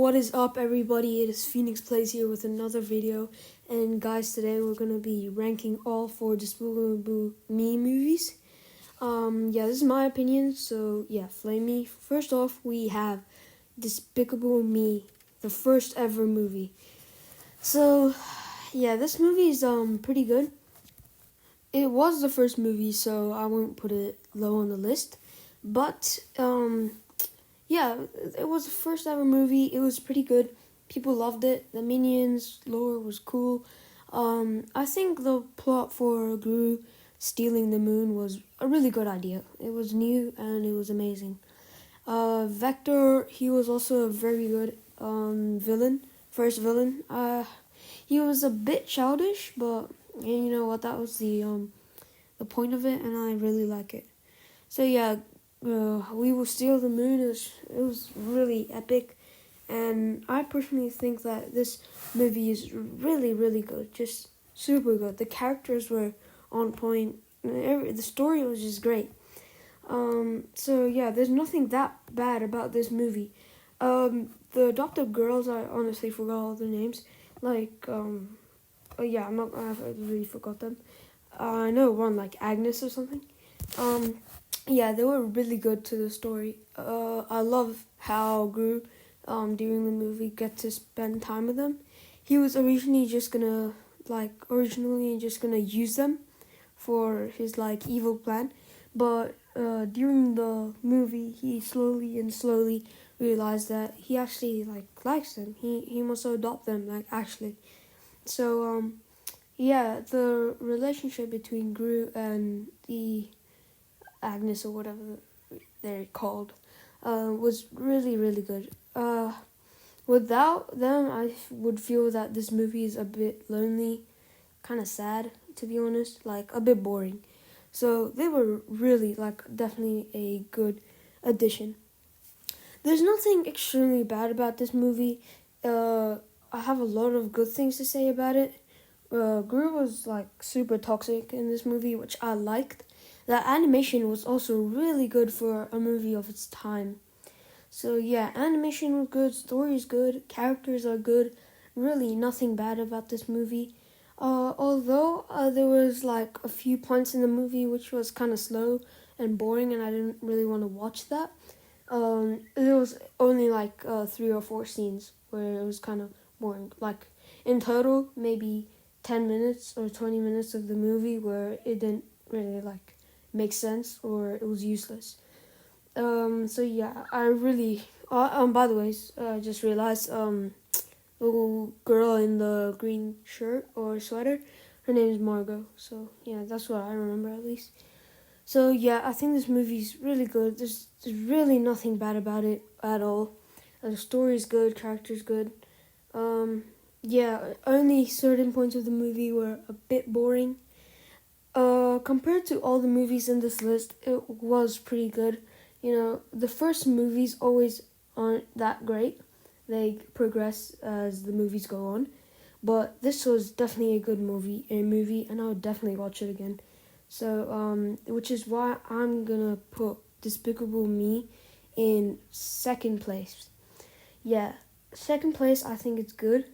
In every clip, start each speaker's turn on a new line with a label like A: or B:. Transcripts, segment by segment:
A: What is up, everybody? It is Phoenix Plays here with another video. And guys, today we're going to be ranking all 4 Despicable Me movies. This is my opinion, so yeah, flame me. First off, we have Despicable Me, the first ever movie. So, yeah, this movie is pretty good. It was the first movie, so I won't put it low on the list. But, yeah, it was the first ever movie. It was pretty good. People loved it. The Minions lore was cool. I think the plot for Gru stealing the moon was a really good idea. It was new and it was amazing. Vector, he was also a very good first villain. He was a bit childish, but you know what? That was the point of it, and I really like it. So yeah. We Will Steal the Moon. It was really epic, and I personally think that this movie is really, really good, just super good. The characters were on point. The story was just great. So yeah, there's nothing that bad about this movie. The adopted girls, I honestly forgot all their names. I really forgot them. I know one, like Agnes or something. Yeah, they were really good to the story. I love how Gru, during the movie, get to spend time with them. He was originally just gonna use them for his evil plan, but during the movie, he slowly realized that he actually likes them. He wants to adopt them, actually. So yeah, the relationship between Gru and the Agnes or whatever they're called was really, really good. Without them, I would feel that this movie is a bit lonely, kind of sad, to be honest, a bit boring. So they were really definitely a good addition. There's nothing extremely bad about this movie. I have a lot of good things to say about it. Gru was super toxic in this movie, which I liked. The animation was also really good for a movie of its time. So yeah, animation was good, story is good, characters are good. Really nothing bad about this movie. Although there was a few points in the movie which was kind of slow and boring, and I didn't really want to watch that. There was only 3 or 4 scenes where it was kind of boring. In total, maybe 10 minutes or 20 minutes of the movie where it didn't really make sense or it was useless. So yeah, I really by the way, I just realized the little girl in the green shirt or sweater, her name is Margot. So yeah, that's what I remember at least. So yeah, I think this movie's really good. There's really nothing bad about it at all. The story's good, character's good. Yeah, only certain points of the movie were a bit boring. Compared to all the movies in this list, it was pretty good. You know, the first movies always aren't that great. They progress as the movies go on. But this was definitely a good movie, and I would definitely watch it again. So, which is why I'm gonna put Despicable Me in second place. Yeah, second place, I think it's good.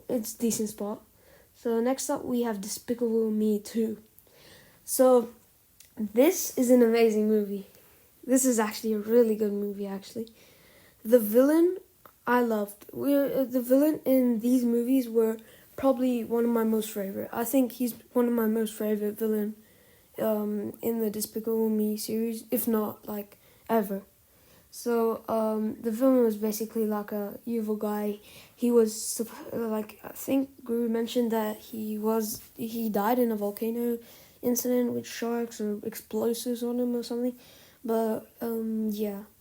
A: It's a decent spot. So next up, we have Despicable Me 2. So, this is an amazing movie. This is actually a really good movie, actually. The villain, I loved. The villain in these movies were probably one of my most favorite. I think he's one of my most favorite villain in the Despicable Me series, if not, ever. So, the villain was basically a evil guy. He was, I think Guru mentioned that he died in a volcano incident with sharks or explosives on him or something. But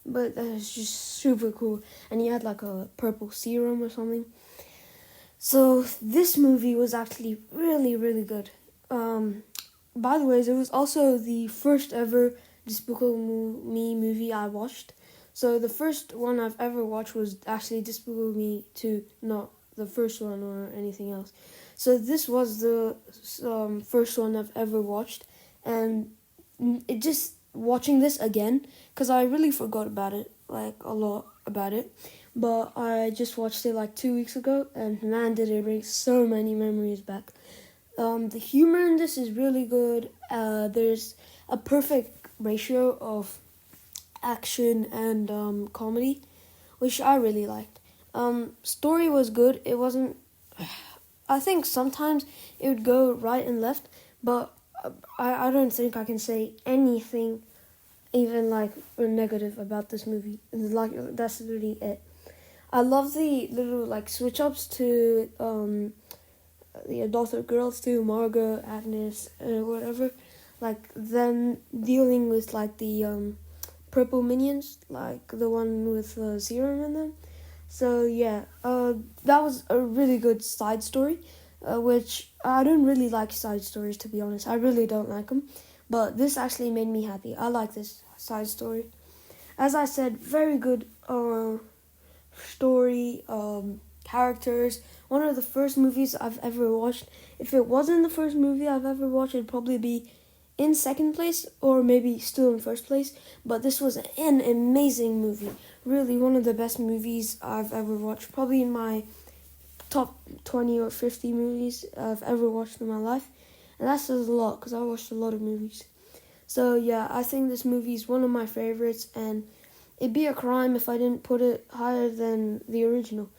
A: but that's just super cool. And he had a purple serum or something. So this movie was actually really, really good. By the way, it was also the first ever Despicable Me movie I watched. So the first one I've ever watched was actually Despicable Me 2, not the first one or anything else. So this was the first one I've ever watched, and it just watching this again, because I really forgot about it, a lot about it. but I just watched it like 2 weeks ago, and man, did it bring so many memories back. The humor in this is really good. There's a perfect ratio of action and comedy, which I really liked. Story was good. It wasn't. I think sometimes it would go right and left, but I don't think I can say anything even like negative about this movie. Like that's really it. I love the little like switch ups to the adulthood girls too, Margot, Agnes, whatever. Like them dealing with like the purple minions, like the one with serum in them. So yeah, that was a really good side story, which I don't really like side stories, to be honest. I really don't like them, but this actually made me happy. I like this side story. As I said, very good story, characters. One of the first movies I've ever watched. If it wasn't the first movie I've ever watched, it'd probably be in second place or maybe still in first place. But this was an amazing movie. Really one of the best movies I've ever watched. Probably in my top 20 or 50 movies I've ever watched in my life. And that says a lot because I watched a lot of movies. So yeah, I think this movie is one of my favorites, and it'd be a crime if I didn't put it higher than the original.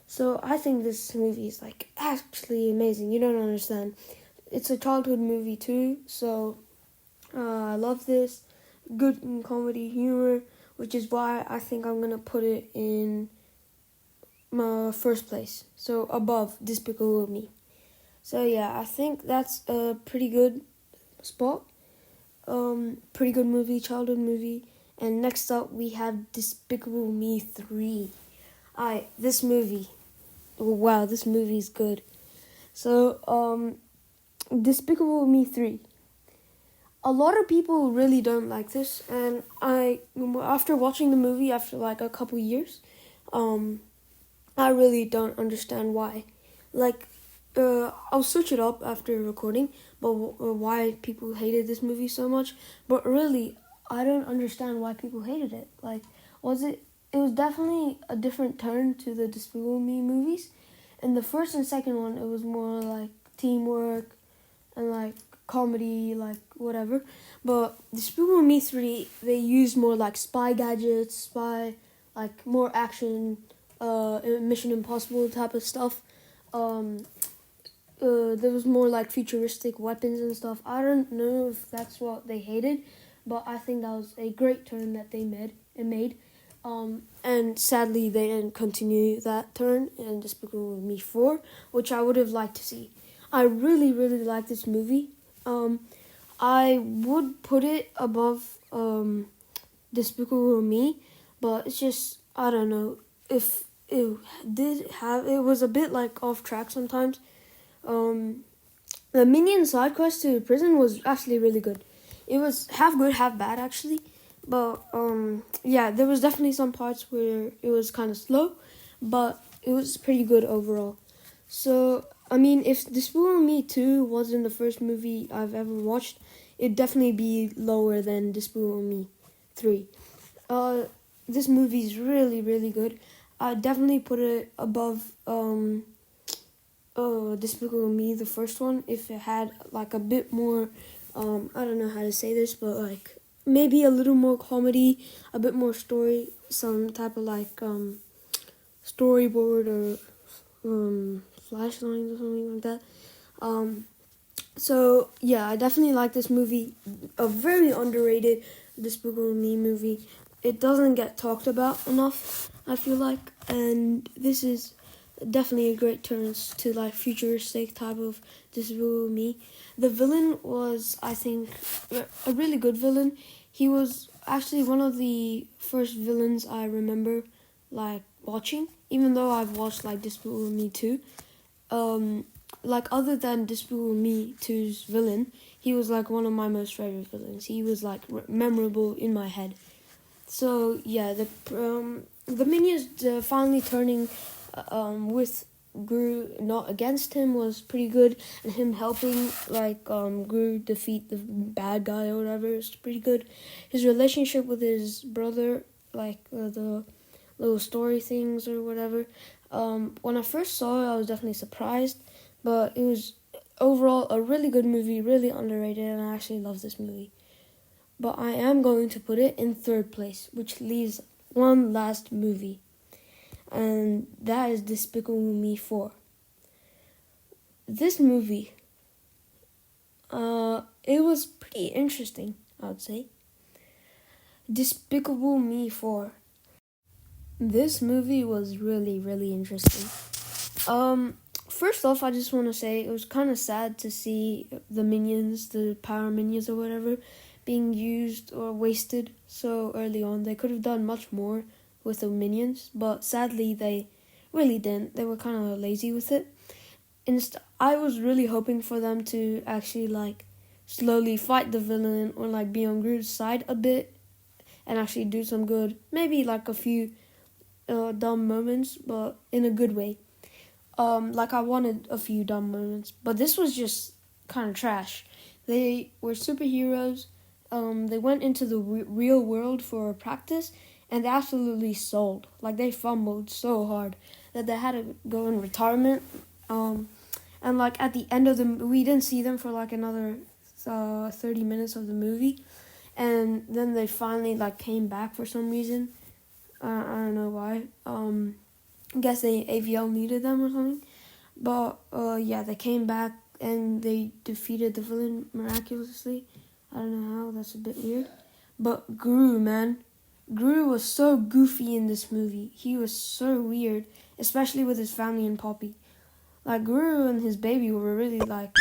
A: So I think this movie is like actually amazing. You don't understand. It's a childhood movie too, so I love this. Good in comedy, humor, which is why I think I'm gonna put it in my first place. So above Despicable Me. So yeah, I think that's a pretty good spot. Pretty good movie, childhood movie. And next up we have Despicable Me 3. This movie. Oh, wow, this movie is good. So, Despicable Me 3. A lot of people really don't like this, and after watching the movie after like a couple years, I really don't understand why. Like, I'll search it up after recording, but why people hated this movie so much. But really, I don't understand why people hated it. Like, it was definitely a different turn to the Despicable Me movies. In the first and second one, it was more like teamwork and like comedy, like whatever. But Despicable Me 3, they used more like spy gadgets, like more action, Mission Impossible type of stuff. There was more like futuristic weapons and stuff. I don't know if that's what they hated, but I think that was a great turn that they made. And sadly, they didn't continue that turn in Despicable Me 4, which I would have liked to see. I really, really like this movie. I would put it above Despicable Me, but it's just, I don't know, if it was a bit like off track sometimes. The Minion side quest to prison was actually really good. It was half good, half bad actually. But yeah, there was definitely some parts where it was kind of slow, but it was pretty good overall. So, I mean, if Despicable Me 2 wasn't the first movie I've ever watched, it'd definitely be lower than Despicable Me 3. This movie's really, really good. I'd definitely put it above Despicable Me, the first one, if it had like a bit more, I don't know how to say this, but like maybe a little more comedy, a bit more story, some type of like storyboard or flash lines or something like that. So yeah, I definitely like this movie. A very underrated Despicable Me movie. It doesn't get talked about enough, I feel like, and this is definitely a great turn to like futuristic type of Despicable Me. The villain was, I think, a really good villain. He was actually one of the first villains I remember like watching, even though I've watched like Despicable Me 2. Like other than Despicable Me 2's villain, he was like one of my most favorite villains. He was like memorable in my head. So yeah, the minions finally turning with Gru, not against him, was pretty good, and him helping like Gru defeat the bad guy or whatever is pretty good. His relationship with his brother, like the little story things or whatever. When I first saw it, I was definitely surprised, but it was overall a really good movie, really underrated, and I actually love this movie. But I am going to put it in third place, which leaves one last movie, and that is Despicable Me 4. This movie, it was pretty interesting, I would say. Despicable Me 4. This movie was really, really interesting. First off, I just want to say it was kind of sad to see the minions, the power minions or whatever, being used or wasted so early on. They could have done much more with the minions, but sadly they really didn't. They were kind of lazy with it. I was really hoping for them to actually like slowly fight the villain or like be on Groot's side a bit and actually do some good. Maybe like a few dumb moments, but in a good way. Like I wanted a few dumb moments, but this was just kind of trash. They were superheroes. They went into the real world for practice, and they absolutely sold. Like they fumbled so hard that they had to go in retirement. And like at the end of we didn't see them for like another 30 minutes of the movie, and then they finally like came back for some reason. I don't know why. I guess AVL needed them or something. But yeah, they came back and they defeated the villain miraculously. I don't know how, that's a bit weird. But Gru, man. Gru was so goofy in this movie. He was so weird, especially with his family and Poppy. Like, Gru and his baby were really like...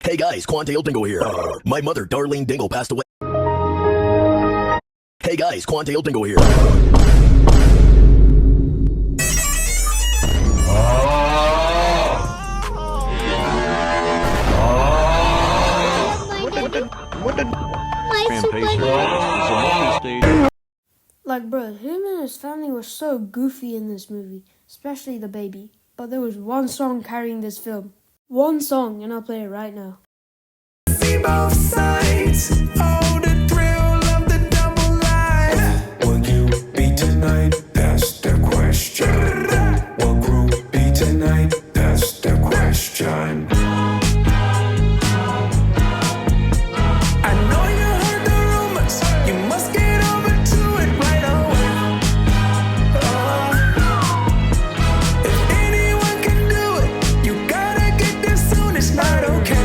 B: Hey guys, Quantail Dingo here. My mother, Darlene Dingle, passed away. Hey guys, Quantail Dingo here.
A: Like, bro, him and his family were so goofy in this movie, especially the baby. But there was one song carrying this film. One song, and I'll play it right now.
C: See both sides, oh, the thrill of the double life. Will you be tonight? That's the question. Will Groot be tonight? That's the question. I know you heard the rumors. You must get over to it right away. If anyone can do it, you gotta get there soon. It's not okay.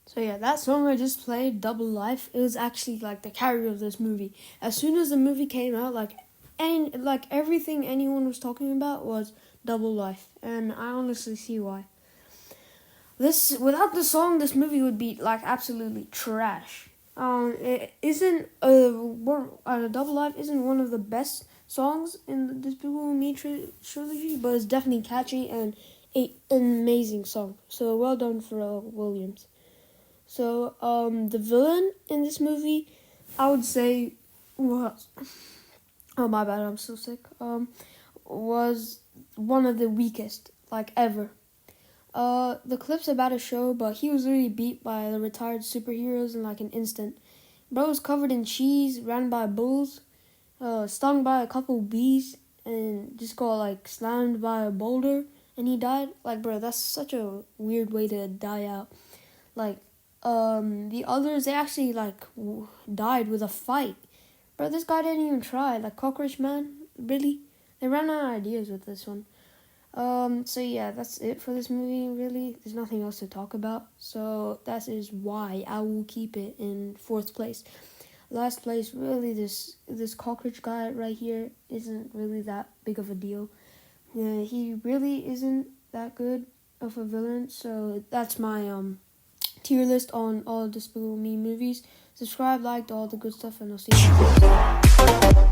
A: So yeah, that song I just played, Double Life, it was actually like the carrier of this movie. As soon as the movie came out, everything anyone was talking about was Double Life, and I honestly see why. Without the song, this movie would be like absolutely trash. It isn't Double Life isn't one of the best songs in the Despicable Me trilogy, but it's definitely catchy and an amazing song. So well done for Williams. So, the villain in this movie, I would say was... Oh, my bad, I'm so sick. Was one of the weakest, like, ever. The clip's about to show, but he was really beat by the retired superheroes in, like, an instant. Bro was covered in cheese, ran by bulls, stung by a couple bees, and just got, like, slammed by a boulder, and he died. Like, bro, that's such a weird way to die out. Like, the others, they actually, like, died with a fight. Bro, this guy didn't even try. Like, Cockroach Man, really? They ran out of ideas with this one. So yeah, that's it for this movie, really. There's nothing else to talk about. So that is why I will keep it in fourth place. Last place, really, this Cockroach guy right here isn't really that big of a deal. He really isn't that good of a villain. So that's my, tier list on all Despicable Me movies. Subscribe, like, all the good stuff, and I'll see you next time.